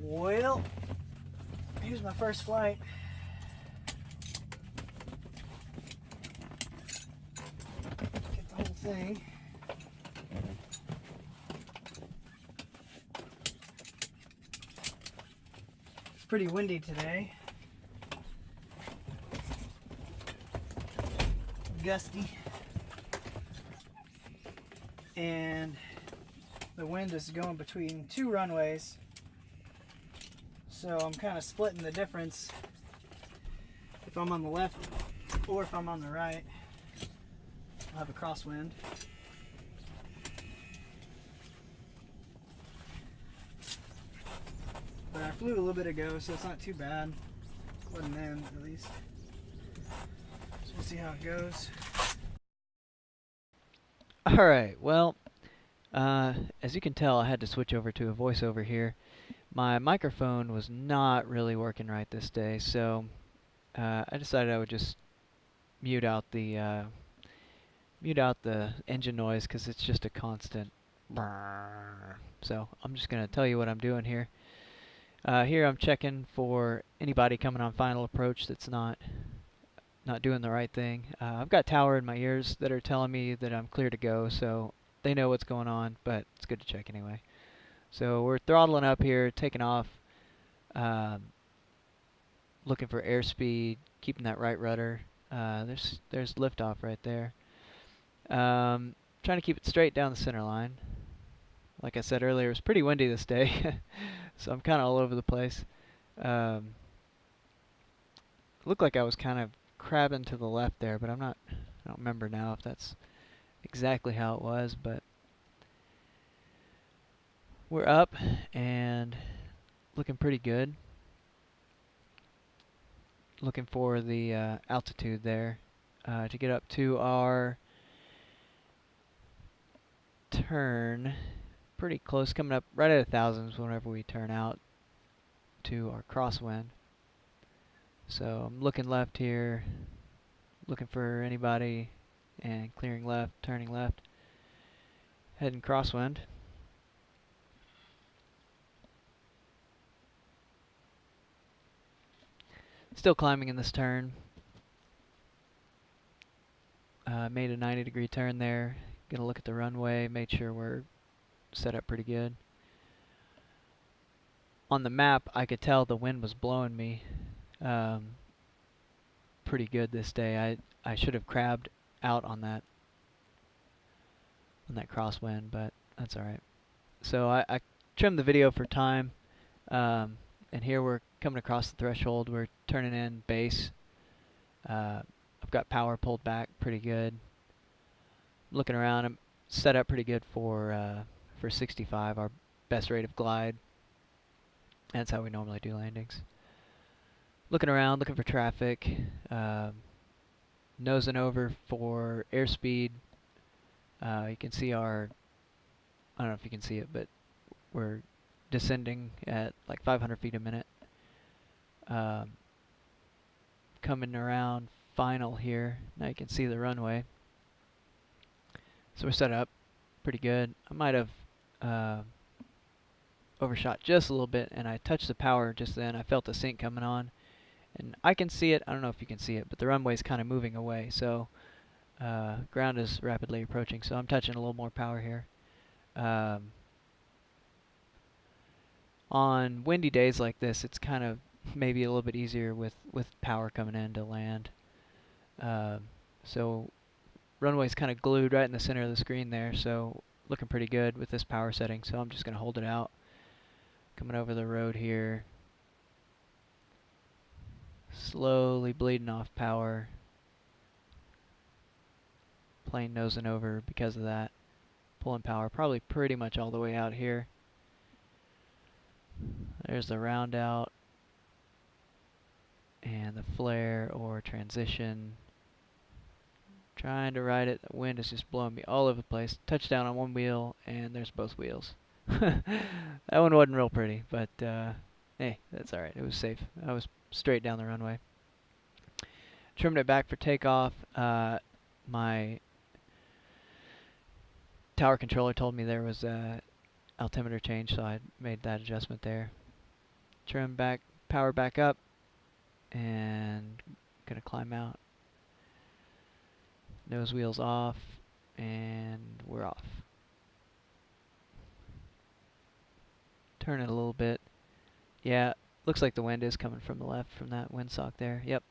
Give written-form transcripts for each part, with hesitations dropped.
Well, here's my first flight. Get the whole thing. It's pretty windy today. Gusty. And the wind is going between two runways. So I'm kind of splitting the difference if I'm on the left or if I'm on the right. I'll have a crosswind. But I flew a little bit ago, so it's not too bad. Wasn't in, at least. So we'll see how it goes. Alright, well, as you can tell, I had to switch over to a voiceover here. My microphone was not really working right this day, so I decided I would just mute out the engine noise because it's just a constant brrr. So I'm just going to tell you what I'm doing here. Here I'm checking for anybody coming on final approach that's not doing the right thing. I've got tower in my ears that are telling me that I'm clear to go, so they know what's going on, but it's good to check anyway. So we're throttling up here, taking off, looking for airspeed, keeping that right rudder. There's liftoff right there. Trying to keep it straight down the center line. Like I said earlier, it was pretty windy this day, so I'm kind of all over the place. Looked like I was kind of crabbing to the left there, but I don't remember now if that's exactly how it was, but we're up and looking pretty good. Looking for the altitude there to get up to our turn. Pretty close, coming up right at 1,000 whenever we turn out to our crosswind. So I'm looking left here, looking for anybody, and clearing left, turning left, heading crosswind. Still climbing in this turn. Made a 90-degree turn there. Gonna look at the runway, made sure we're set up pretty good. On the map, I could tell the wind was blowing me pretty good this day. I should have crabbed out on that crosswind, but that's all right. So I trimmed the video for time, and here we're coming across the threshold. We're turning in base. I've got power pulled back pretty good. Looking around, I'm set up pretty good for 65, our best rate of glide. That's how we normally do landings. Looking around, looking for traffic, nosing over for airspeed. You can see I don't know if you can see it, but we're descending at like 500 feet a minute. Coming around final here. Now you can see the runway. So we're set up pretty good. I might have overshot just a little bit, and I touched the power just then. I felt the sink coming on, and I can see it. I don't know if you can see it, but the runway is kind of moving away, so ground is rapidly approaching, so I'm touching a little more power here. On windy days like this, it's kind of maybe a little bit easier with power coming in to land. So runway's kind of glued right in the center of the screen there, so looking pretty good with this power setting, so I'm just going to hold it out. Coming over the road here. Slowly bleeding off power. Plane nosing over because of that. Pulling power probably pretty much all the way out here. There's the round out. And the flare or transition. Trying to ride it. The wind is just blowing me all over the place. Touchdown on one wheel, and there's both wheels. That one wasn't real pretty, but hey, that's alright. It was safe. I was straight down the runway. Trimmed it back for takeoff. My tower controller told me there was a altimeter change, so I made that adjustment there. trim back, power back up, and gonna climb out. Nose wheels off, and we're off. Turn it a little bit. Yeah, looks like the wind is coming from the left from that windsock there. Yep.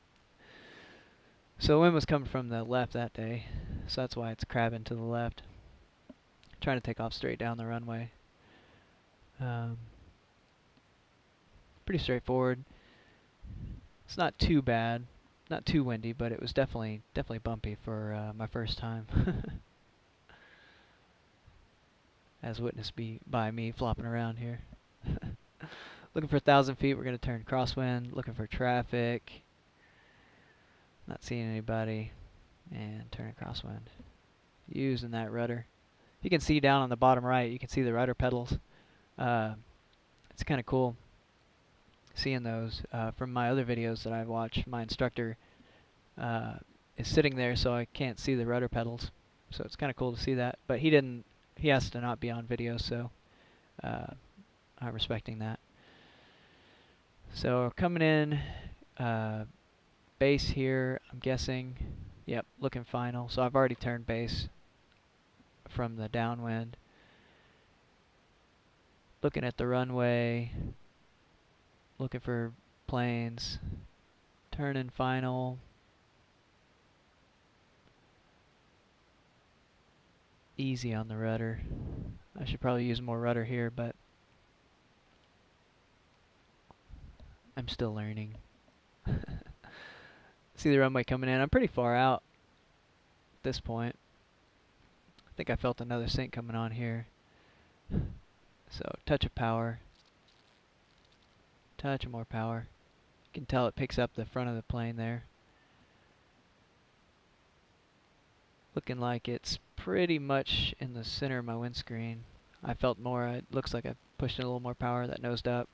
So the wind was coming from the left that day, so that's why it's crabbing to the left. Trying to take off straight down the runway. Pretty straightforward. It's not too bad, not too windy, but it was definitely bumpy for my first time. As witnessed by me flopping around here. Looking for 1,000 feet, we're going to turn crosswind. Looking for traffic. Not seeing anybody. And turning crosswind. Using that rudder. You can see down on the bottom right, you can see the rudder pedals. It's kind of cool seeing those. From my other videos that I've watched, my instructor is sitting there, so I can't see the rudder pedals. So it's kind of cool to see that. But he has to not be on video, so I'm respecting that. So coming in, base here, I'm guessing. Yep, looking final. So I've already turned base from the downwind. Looking at the runway, looking for planes. Turning final. Easy on the rudder. I should probably use more rudder here, but I'm still learning. See the runway coming in. I'm pretty far out at this point. I think I felt another sink coming on here. So touch of power. Touch of more power. You can tell it picks up the front of the plane there. Looking like it's pretty much in the center of my windscreen. I felt more. It looks like I pushed in a little more power. That nosed up.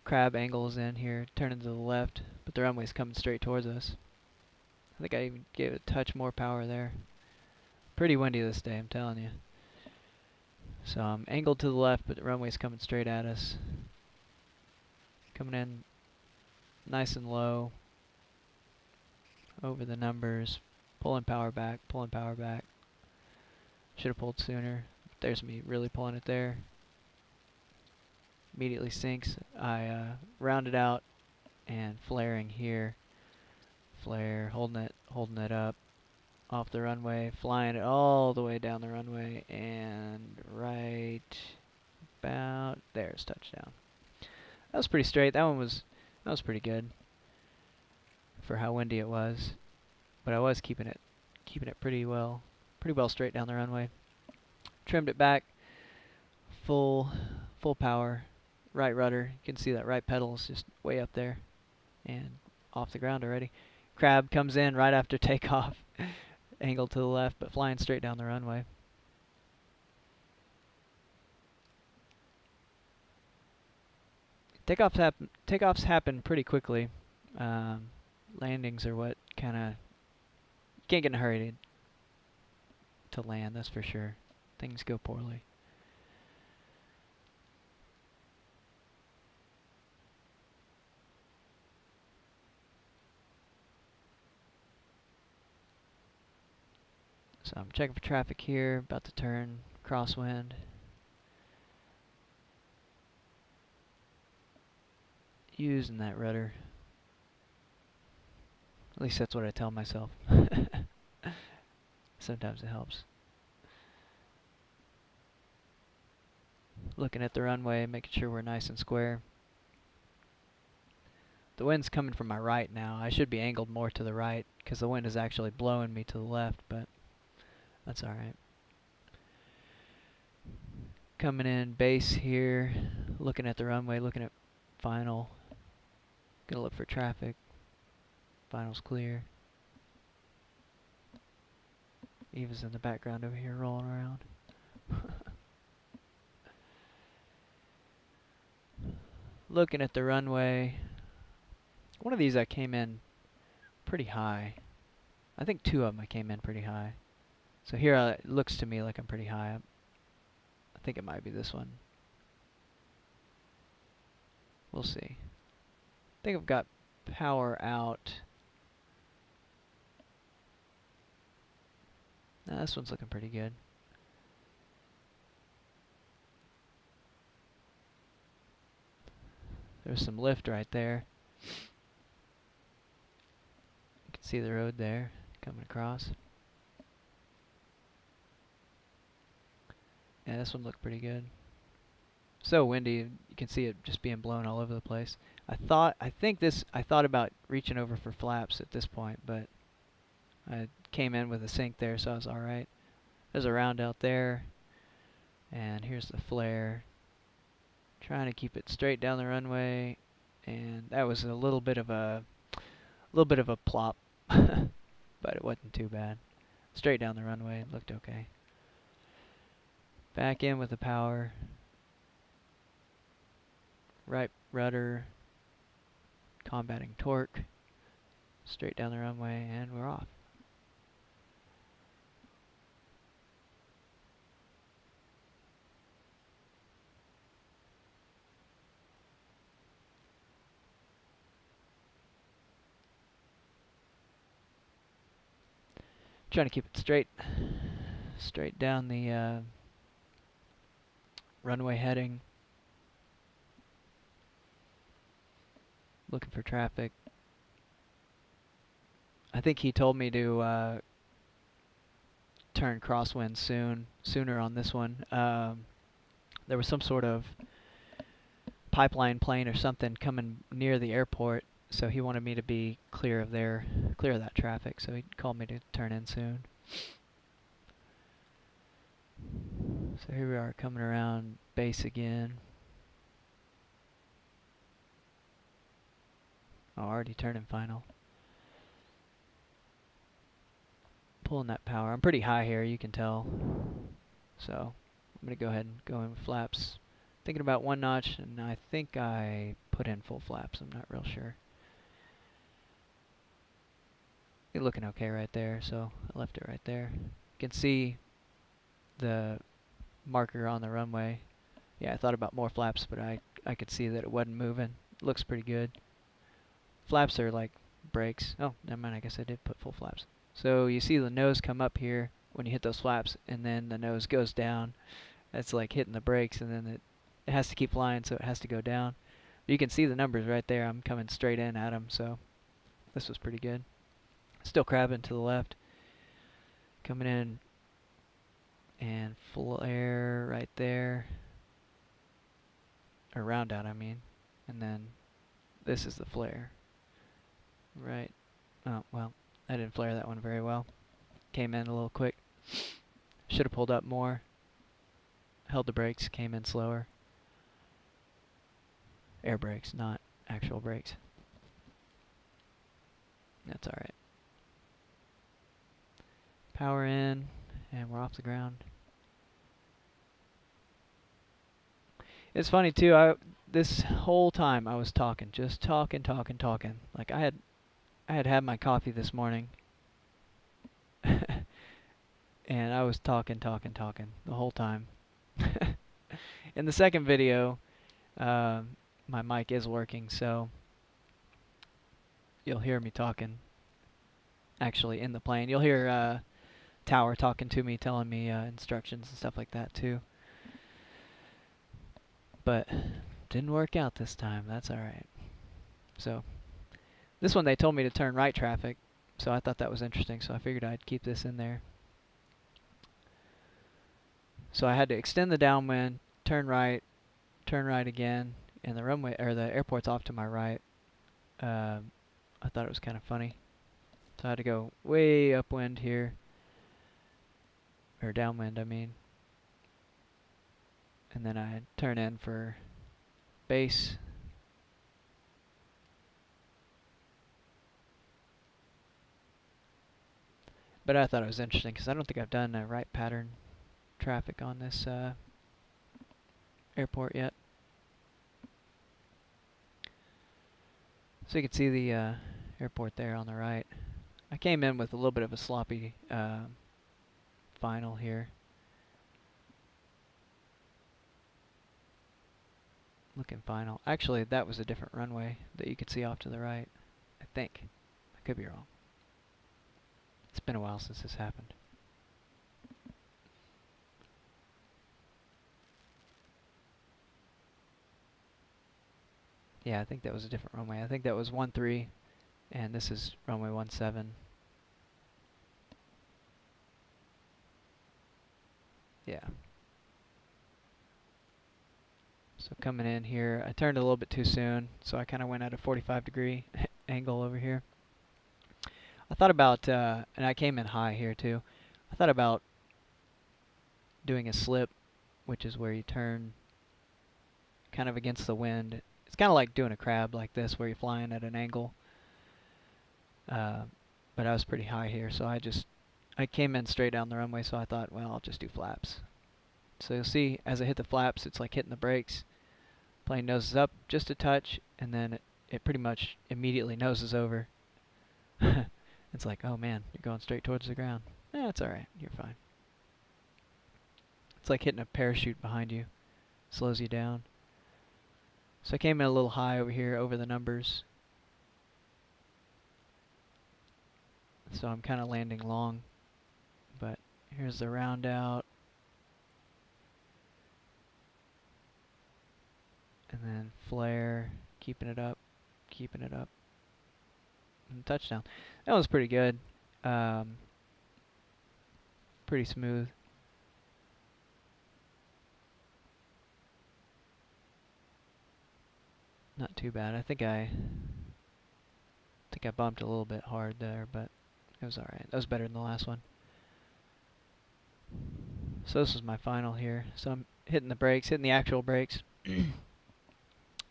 Crab angles in here, turning to the left, but the runway's coming straight towards us. I think I even gave it a touch more power there. Pretty windy this day, I'm telling you. So I'm angled to the left, but the runway's coming straight at us. Coming in nice and low. Over the numbers. Pulling power back, pulling power back. Should have pulled sooner. There's me really pulling it there. Immediately sinks. I rounded out and flaring here. Flare, holding it up off the runway, flying it all the way down the runway, and right about there's touchdown. That was pretty straight. That was pretty good for how windy it was, but I was keeping it pretty well straight down the runway. Trimmed it back, full power. Right rudder, you can see that right pedal is just way up there and off the ground already. Crab comes in right after takeoff, angled to the left, but flying straight down the runway. Takeoffs happen pretty quickly. Landings are what kind of, you can't get in a hurry to land, that's for sure. Things go poorly. So I'm checking for traffic here, about to turn crosswind. Using that rudder. At least that's what I tell myself. Sometimes it helps. Looking at the runway, making sure we're nice and square. The wind's coming from my right now. I should be angled more to the right because the wind is actually blowing me to the left, but that's alright. Coming in base here, looking at the runway, looking at final. Gonna look for traffic. Final's clear. Eva's in the background over here rolling around. Looking at the runway. One of these I came in pretty high. I think two of them I came in pretty high. So here it looks to me like I'm pretty high up. I think it might be this one. We'll see. I think I've got power out. Now this one's looking pretty good. There's some lift right there. You can see the road there coming across. Yeah, this one looked pretty good. So windy, you can see it just being blown all over the place. I thought about reaching over for flaps at this point, but I came in with a sink there, so I was alright. There's a round out there, and here's the flare. Trying to keep it straight down the runway, and that was a little bit of a plop, but it wasn't too bad. Straight down the runway, it looked okay. Back in with the power. Right rudder, combating torque. Straight down the runway, and we're off. Trying to keep it straight down the runway heading. Looking for traffic. I think he told me to turn crosswind sooner on this one. There was some sort of pipeline plane or something coming near the airport, so he wanted me to be clear of that traffic, so he called me to turn in soon. So here we are coming around base again. Oh, already turning final. Pulling that power. I'm pretty high here, you can tell. So I'm going to go ahead and go in with flaps. Thinking about 1 notch, and I think I put in full flaps. I'm not real sure. You're looking okay right there, so I left it right there. You can see the marker on the runway. Yeah, I thought about more flaps, but I could see that it wasn't moving. It looks pretty good. Flaps are like brakes. Oh, never mind, I guess I did put full flaps. So you see the nose come up here when you hit those flaps, and then the nose goes down. That's like hitting the brakes, and then it has to keep flying, so it has to go down. But you can see the numbers right there. I'm coming straight in at them, so this was pretty good. Still crabbing to the left. Coming in and flare right there. Or round out, I mean. And then this is the flare. Right. Oh, well, I didn't flare that one very well. Came in a little quick. Should have pulled up more. Held the brakes, came in slower. Air brakes, not actual brakes. That's alright. Power in, and we're off the ground. It's funny too, this whole time I was talking, just talking. Like I had my coffee this morning, and I was talking the whole time. In the second video, my mic is working, so you'll hear me talking actually in the plane. You'll hear Tower talking to me, telling me instructions and stuff like that too. But didn't work out this time. That's alright. So this one they told me to turn right traffic, so I thought that was interesting, so I figured I'd keep this in there. So I had to extend the downwind, turn right again, and the runway or the airport's off to my right. I thought it was kind of funny. So I had to go way upwind here, or downwind, I mean. And then I turn in for base. But I thought it was interesting because I don't think I've done a right pattern traffic on this airport yet. So you can see the airport there on the right. I came in with a little bit of a sloppy final here. looking final. Actually, that was a different runway that you could see off to the right. I think. I could be wrong. It's been a while since this happened. Yeah, I think that was a different runway. I think that was 13, and this is runway 17. Yeah. So coming in here, I turned a little bit too soon, so I kind of went at a 45-degree angle over here. I thought about, and I came in high here too, I thought about doing a slip, which is where you turn kind of against the wind. It's kind of like doing a crab like this, where you're flying at an angle. But I was pretty high here, so I came in straight down the runway, so I thought, well, I'll just do flaps. So you'll see, as I hit the flaps, it's like hitting the brakes. Plane noses up just a touch, and then it pretty much immediately noses over. It's like, oh man, you're going straight towards the ground. Eh, it's alright, you're fine. It's like hitting a parachute behind you. Slows you down. So I came in a little high over here, over the numbers. So I'm kind of landing long. But here's the round out. And then flare, keeping it up. And touchdown. That was pretty good. Pretty smooth. Not too bad. I think I bumped a little bit hard there, but it was alright. That was better than the last one. So this was my final here. So I'm hitting the brakes, hitting the actual brakes.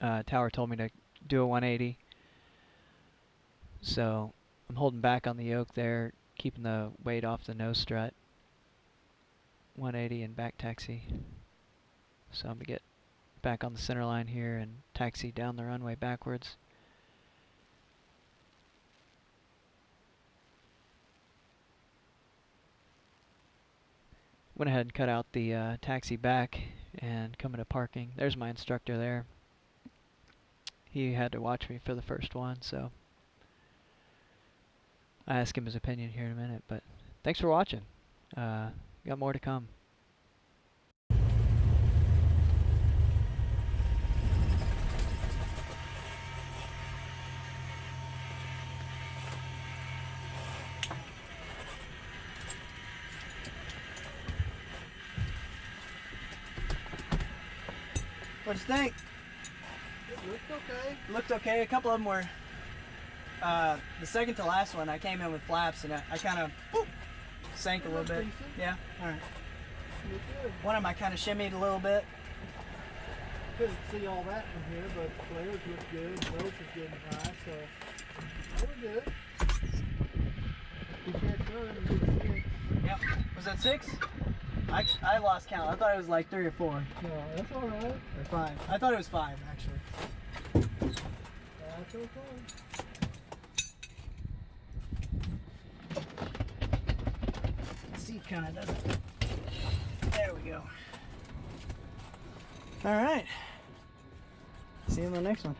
Tower told me to do a 180. So I'm holding back on the yoke there, keeping the weight off the nose strut. 180 and back taxi. So I'm going to get back on the center line here and taxi down the runway backwards. Went ahead and cut out the taxi back and coming to parking. There's my instructor there. He had to watch me for the first one, so I asked him his opinion here in a minute, but thanks for watching. Got more to come. What'd you think? It looked okay. Looked okay. A couple of them were, the second to last one, I came in with flaps and I kind of sank a little bit. Decent. Yeah, alright. Looked good. One of them I kind of shimmied a little bit. Couldn't see all that from here, but flares looked good. Nose was getting high, so they were good. We can't turn and get 6. Yep. Was that 6? I lost count. I thought it was like 3 or 4. No, that's all right. Or 5. I thought it was 5 actually. That's okay. Seat kind of doesn't. There we go. All right. See you in the next one.